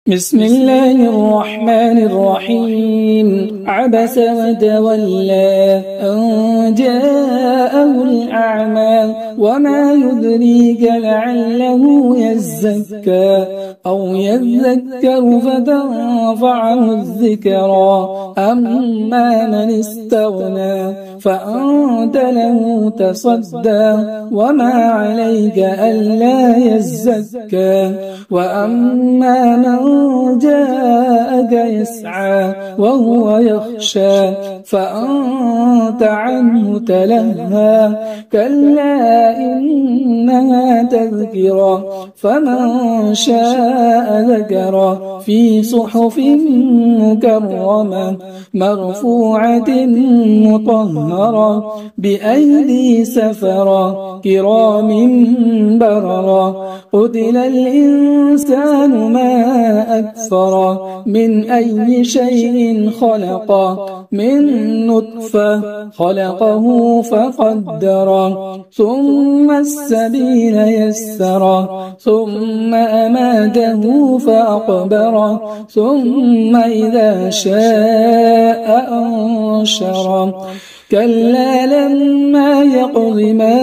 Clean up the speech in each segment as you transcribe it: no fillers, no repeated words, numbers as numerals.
بسم الله الرحمن الرحيم. عبس وتولى أن جاءه الأعمى وما يدريك لعله يزكى أو يذكر فتنفعه الذكرى. أما من استغنى فأنت له تصدى وما عليك ألا يزكى. وأما من جاءك يسعى وهو يخشى فأنت عنه تلهى. كلا إنها تذكرة فمن شاء ذكره في صحف مكرمة مرفوعة مطهرة بأيدي سفرة كرام بررة. قتل الإنسان ما أكفر من أي شيء خلقه من نطفة خلقه فقدره ثم السبيل يسره ثم أماته فأقبره ثم إذا شاء أنشره. كلا لما يقض ما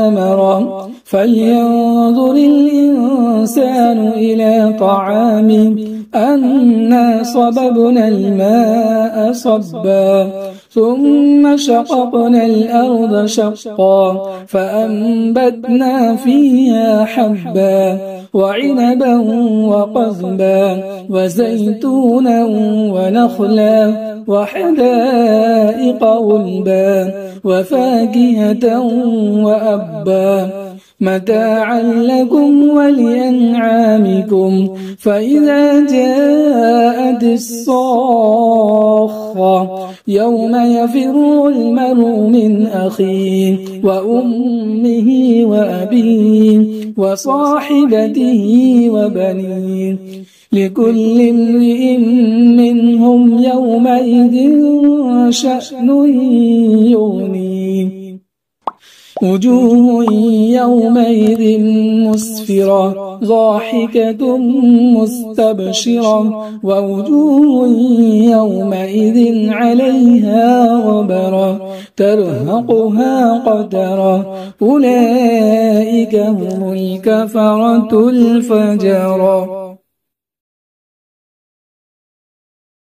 أمره فلينظر الإنسان إلى طعامه أنا صببنا الماء صبا ثم شققنا الأرض شقا فأنبتنا فيها حبا وعنبا وقضبا وزيتونا ونخلا وحدائق غلبا وفاكهة وأبا متاعا لكم ولأنعامكم. فإذا جاءت الصاخة يوم يفر المرء من أخيه وأمه وأبيه وصاحبته وبنيه لكل امرئ منهم يومئذ شأن يغنيه. وجوه يومئذ مسفرة ضاحكة مستبشرة ووجوه يومئذ عليها غبرة ترهقها قترة. أولئك هم الكفرة الفجرة.